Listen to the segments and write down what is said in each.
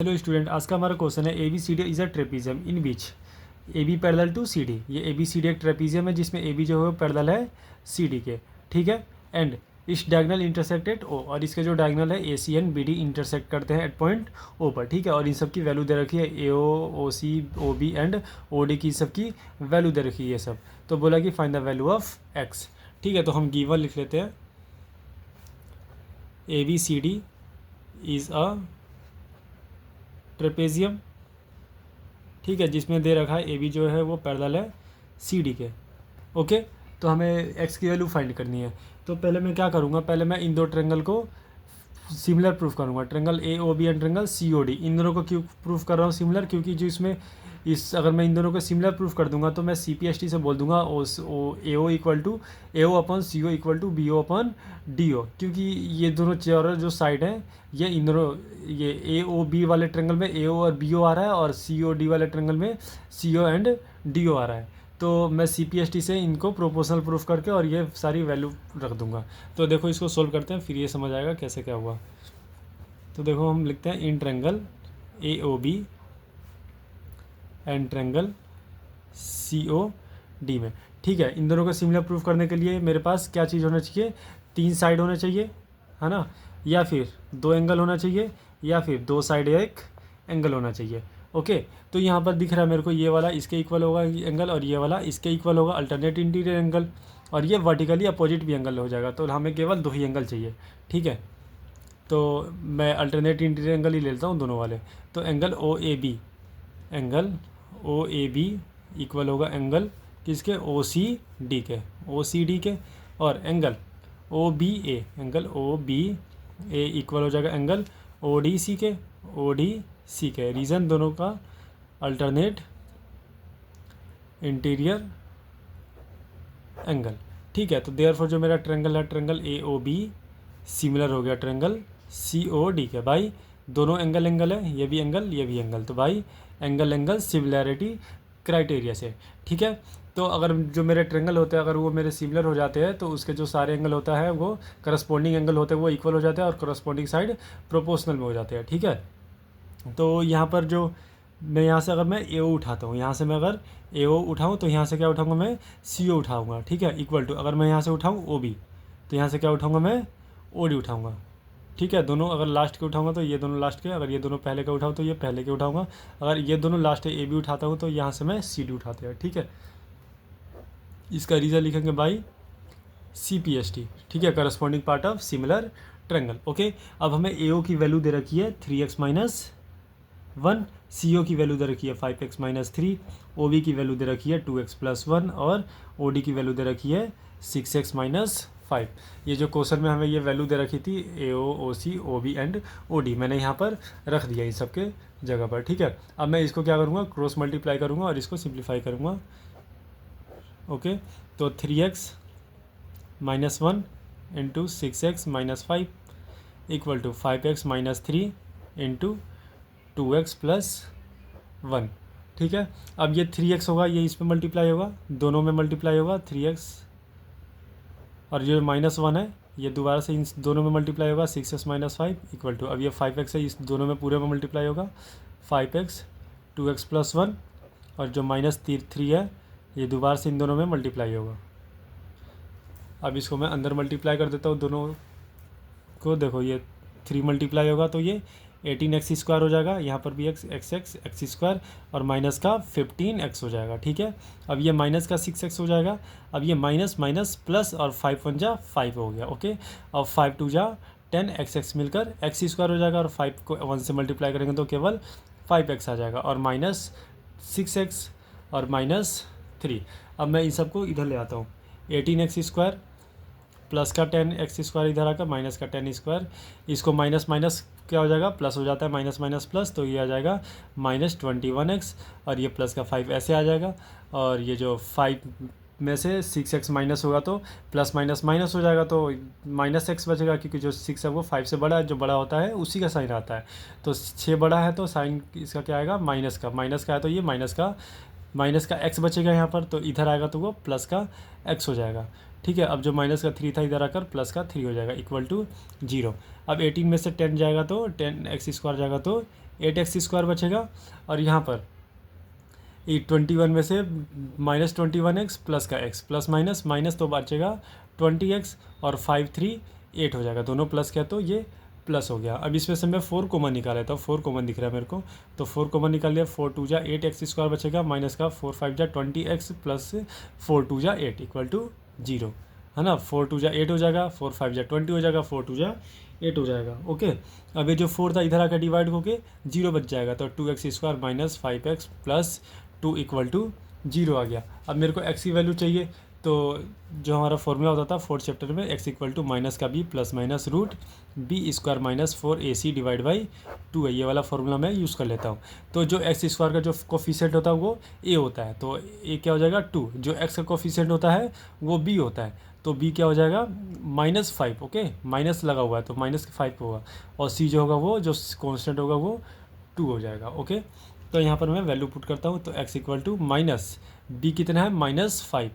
Hello student, आज का हमारा क्वेश्चन है A B C D is a trapezium in which A B parallel to C D. ये A B C D एक trapezium है जिसमें ए बी जो है पैरेलल है सी डी के, ठीक है। एंड इस डायगोनल इंटरसेक्टेड ओ, और इसके जो डायगोनल है ए सी एंड बी डी इंटरसेक्ट करते हैं एट पॉइंट ओ पर, ठीक है। और इन सब की वैल्यू दे रखी है A O C O B and O D की सबकी वैल्यू दे रखी है ये सब। तो बोला कि find the value of x, ठीक है। तो हम गिवन लिख लेते हैं A B C D is a trapezium, ठीक है, जिसमें दे रखा है ए बी जो है वो पैरेलल है सी डी के, ओके। तो हमें एक्स की वैल्यू फाइंड करनी है। तो पहले मैं क्या करूँगा, पहले मैं इन दो ट्रेंगल को सिमिलर प्रूफ करूँगा। Triangle A O B and triangle C O D, इन दोनों को क्यों प्रूफ कर रहा हूँ सिमिलर, क्योंकि जो इसमें अगर मैं इन दोनों को सिमिलर प्रूफ कर दूंगा तो मैं सी पी एस टी से बोल दूंगा A O equal to A O upon C O equal to B O upon D O, क्योंकि ये दोनों चारों जो साइड हैं ये इन दोनों ये ए ओ बी वाले ट्रेंगल में ए ओ और बी ओ आ रहा है और सी ओ डी वाले ट्रेंगल में सी ओ एंड डी ओ आ रहा है। तो मैं सी पी एस टी से इनको प्रोपोर्शनल प्रूफ करके और ये सारी वैल्यू रख दूंगा। तो देखो इसको सोल्व करते हैं, फिर ये समझ आएगा कैसे क्या हुआ। तो देखो हम लिखते हैं in triangle A O B and triangle C O D में, ठीक है। इन दोनों को सिमिलर प्रूफ करने के लिए मेरे पास क्या चीज़ होना चाहिए, तीन साइड होना चाहिए, है ना, या फिर दो एंगल होना चाहिए, या फिर दो साइड एक एंगल होना चाहिए, ओके। तो यहाँ पर दिख रहा है मेरे को ये वाला इसके इक्वल होगा एंगल और ये वाला इसके इक्वल होगा अल्टरनेट इंटीरियर एंगल, और ये वर्टिकली अपोजिट भी एंगल हो जाएगा। तो हमें केवल दो ही एंगल चाहिए, ठीक है। तो मैं अल्टरनेट इंटीरियर एंगल ही ले लेता हूँ दोनों वाले। तो angle O A B, angle O A B equal होगा एंगल किसके, ओ सी डी के, ओ सी डी के। और एंगल ओ बी ए, एंगल ओ बी ए इक्वल हो जाएगा एंगल ओ डी सी के, ओ डी सी के। रीज़न दोनों का अल्टरनेट इंटीरियर एंगल, ठीक है। तो देयरफॉर जो मेरा ट्रेंगल है triangle A O B similar हो गया ट्रेंगल सी ओ डी के। भाई दोनों एंगल एंगल है, ये भी एंगल ये भी एंगल, तो भाई एंगल एंगल सिमिलैरिटी क्राइटेरिया से, ठीक है। तो अगर जो मेरे ट्रेंगल होते हैं अगर वो मेरे सिमिलर हो जाते हैं तो उसके जो सारे एंगल होता है वो करस्पॉन्डिंग एंगल होते हैं वो इक्वल हो जाते हैं और करस्पॉन्डिंग साइड प्रोपोर्शनल में हो जाते हैं, ठीक है। तो यहाँ पर जो मैं यहाँ से अगर मैं ए ओ उठाता हूँ, यहाँ से मैं अगर ए ओ उठाऊँ तो यहाँ से क्या उठाऊँगा मैं सी ओ उठाऊँगा, ठीक है। इक्वल टू अगर मैं यहाँ से उठाऊँ ओ बी तो यहाँ से क्या उठाऊँगा मैं ओ डी उठाऊँगा, ठीक है। दोनों अगर लास्ट के उठाऊंगा तो ये दोनों लास्ट के, अगर ये दोनों पहले के उठाऊँ तो ये पहले के उठाऊंगा, अगर ये दोनों लास्ट है ए बी उठाता हूँ तो यहाँ से मैं सी डी उठाते हैं, ठीक है। इसका रीज़न लिखेंगे by C P S T, ठीक है, corresponding part of similar triangle, okay. अब हमें ए ओ की वैल्यू दे रखी है 3x माइनस 1, सी ओ की वैल्यू दे रखी है 5x माइनस 3, ओ बी की वैल्यू दे रखी है 2x प्लस 1 और ओ डी की वैल्यू दे रखी है 6x माइनस 5। ये जो क्वेश्चन में हमें ये वैल्यू दे रखी थी A O O C O B and O D, मैंने यहाँ पर रख दिया इन सब के जगह पर, ठीक है। अब मैं इसको क्या करूँगा, क्रॉस मल्टीप्लाई करूँगा और इसको सिंप्लीफाई करूँगा, ओके। तो 3x minus 1 into 6x minus 5 equal to 5x minus 3 into 2x plus 1, ठीक है। अब ये 3x होगा, ये इस पर मल्टीप्लाई होगा, दोनों में मल्टीप्लाई होगा 3x, और जो माइनस 1 है ये दोबारा से इन दोनों में मल्टीप्लाई होगा 6x माइनस 5 इक्वल टू, अब ये 5x है इस दोनों में पूरे में मल्टीप्लाई होगा 5x 2x प्लस 1, और जो माइनस 3 है ये दोबारा से इन दोनों में मल्टीप्लाई होगा। अब इसको मैं अंदर मल्टीप्लाई कर देता हूँ दोनों को, देखो ये 3 मल्टीप्लाई होगा तो ये 18x स्क्वायर हो जाएगा, यहाँ पर भी एक्स स्क्वायर और माइनस का 15x हो जाएगा, ठीक है। अब ये माइनस का 6x हो जाएगा, अब ये माइनस माइनस प्लस और 5 1 जा 5 हो गया, ओके। अब 5 2 जा 10 x मिलकर एक्स स्क्वायर हो जाएगा और 5 को 1 से मल्टीप्लाई करेंगे तो केवल 5x आ जाएगा, और माइनस 6x और माइनस 3। अब मैं इन सबको इधर ले आता हूँ, 18x स्क्वायर प्लस का 10x स्क्वायर इधर आकर माइनस का 10 स्क्वायर, इसको माइनस माइनस क्या हो जाएगा, प्लस हो जाता है, माइनस माइनस प्लस, तो ये आ जाएगा माइनस 21x, और ये प्लस का 5 ऐसे आ जाएगा, और ये जो 5 में से 6x माइनस होगा तो प्लस माइनस माइनस हो जाएगा तो माइनस x बचेगा, क्योंकि जो 6 है वो 5 से बड़ा है, जो बड़ा होता है उसी का साइन आता है। तो 6 बड़ा है तो साइन इसका क्या आएगा, माइनस का है तो ये माइनस का x बचेगा यहाँ पर, तो इधर आएगा तो वो प्लस का x हो जाएगा, ठीक है। अब जो माइनस का 3 था इधर आकर प्लस का 3 हो जाएगा इक्वल टू 0। अब 18 में से 10 जाएगा तो 10x स्क्वायर जाएगा तो 8x² बचेगा, और यहाँ पर 21 में से -21x प्लस का x प्लस माइनस माइनस तो बचेगा 20x, और 5 3 8 हो जाएगा, दोनों प्लस किया तो ये प्लस हो गया। अब इसमें से मैं 4 कॉमन निकाल लेता हूँ, 4 कॉमन दिख रहा है मेरे को, तो 4 कॉमन निकाल लिया, 4 2 जा 8x² बचेगा, माइनस का 4 5 जा 20x प्लस 4 2 जा 8 इक्वल टू 0, है ना। 4 2 जा 8 हो जाएगा, 4 5 जा 20 हो जाएगा, 4 2 जा 8 हो जाएगा। ओके, अब ये जो 4 था इधर आकर डिवाइड होके 0 बच जाएगा, तो 2x² minus 5x plus 2 equal to 0 आ गया। अब मेरे को x की वैल्यू चाहिए, तो जो हमारा फॉर्मूला होता था 4th चैप्टर में, x इक्वल टू माइनस का b plus minus root b² minus 4ac divide by 2 है, ये वाला फॉर्मूला मैं यूज़ कर लेता हूँ। तो जो x² का जो कोफिशिएंट होता है वो a होता है, तो a क्या हो जाएगा 2, जो x का कोफिशिएंट होता है वो b होता है, तो b क्या हो जाएगा -5। ओके, माइनस लगा हुआ है तो -5 होगा, और c जो होगा वो जो कॉन्स्टेंट होगा वो 2 हो जाएगा। ओके, तो यहाँ पर मैं वैल्यू पुट करता हूँ, तो x equal to minus b कितना है -5,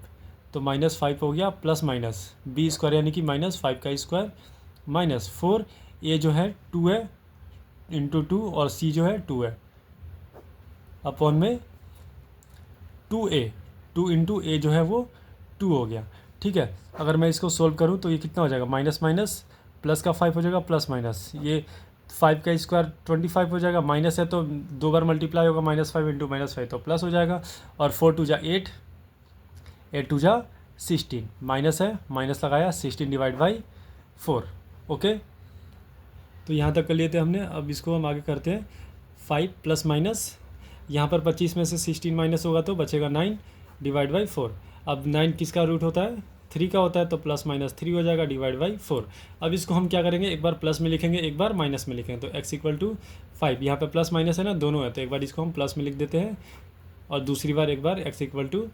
तो -5 हो गया, प्लस माइनस b² यानी कि -5 का स्क्वायर माइनस 4, a जो है 2 है इंटू 2, और c जो है 2 है अपॉन में 2a, 2 इंटू a जो है वो 2 हो गया। ठीक है, अगर मैं इसको सोल्व करूँ तो ये कितना हो जाएगा, माइनस माइनस प्लस का 5 हो जाएगा, प्लस माइनस ये 5 का स्क्वायर 25 हो जाएगा, माइनस है तो 2 बार मल्टीप्लाई होगा, -5 इंटू -5 तो प्लस हो जाएगा, और 4 2 जा 8, 8 2 जा 16, माइनस है माइनस लगाया, 16 डिवाइड बाई 4। ओके, तो यहाँ तक कर लिए थे हमने। अब इसको हम आगे करते हैं, 5 प्लस माइनस, यहाँ पर 25 में से 16 माइनस होगा तो बचेगा 9 डिवाइड बाई 4। अब 9 किसका रूट होता है, 3 का होता है, तो प्लस माइनस 3 हो जाएगा डिवाइड बाई 4। अब इसको हम क्या करेंगे, एक बार प्लस में लिखेंगे, एक बार माइनस में लिखेंगे, तो x इक्वल टू 5, यहाँ पे प्लस माइनस है ना, दोनों है, तो एक बार इसको हम प्लस में लिख देते हैं, और दूसरी बार एक बार x equal to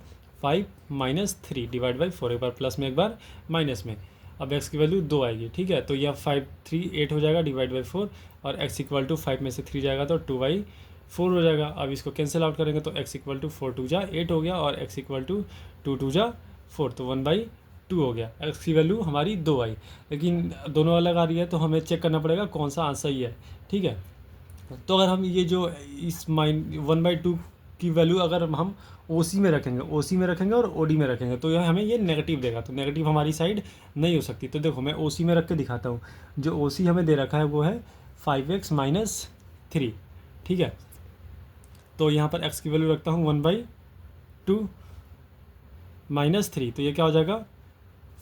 5 minus 3 divide by 4, एक बार प्लस में एक बार माइनस में। अब x की वैल्यू 2 आएगी, ठीक है, तो यह 5 3 8 हो जाएगा डिवाइड बाई 4, और x इक्वल टू 5 में से 3 जाएगा तो 2/4 हो जाएगा। अब इसको कैंसिल आउट करेंगे तो x इक्वल टू 4 2 जा 8 हो गया, और x इक्वल टू 2 2 जा 4, तो 1/2 हो गया। x की वैल्यू हमारी 2 आई, लेकिन दोनों अलग आ रही है तो हमें चेक करना पड़ेगा कौन सा आंसर ही है। ठीक है, तो अगर हम ये जो इस 1/2 की वैल्यू अगर हम OC में रखेंगे, OC में रखेंगे और OD में रखेंगे, तो यह हमें ये नेगेटिव देगा, तो नेगेटिव हमारी साइड नहीं हो सकती। तो देखो मैं OC में रख के दिखाता हूँ, जो OC हमें दे रखा है वो है 5x माइनस 3। ठीक है, तो यहाँ पर x की वैल्यू रखता हूँ 1/2 माइनस 3, तो ये क्या हो जाएगा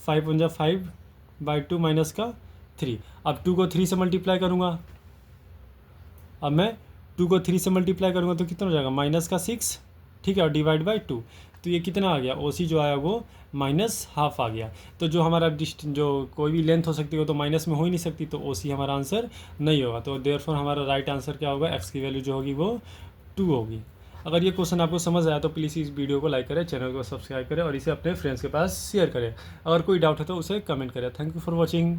5 1 जा 5/2 माइनस का 3। अब 2 को 3 से मल्टीप्लाई करूँगा, अब मैं 2 को 3 से मल्टीप्लाई करूँगा तो कितना हो जाएगा माइनस का 6, ठीक है, और डिवाइड बाई 2, तो ये कितना आ गया, OC जो आया वो -½ आ गया। तो जो हमारा जो कोई भी लेंथ हो सकती है वो तो माइनस में हो ही नहीं सकती, तो OC हमारा आंसर नहीं होगा। तो देयरफॉर हमारा राइट आंसर क्या होगा, x की वैल्यू जो होगी वो 2 होगी। अगर ये क्वेश्चन आपको समझ आया तो प्लीज़ इस वीडियो को लाइक करें, चैनल को सब्सक्राइब करें, और इसे अपने फ्रेंड्स के पास शेयर करें। अगर कोई डाउट है तो उसे कमेंट करें। Thank you for watching.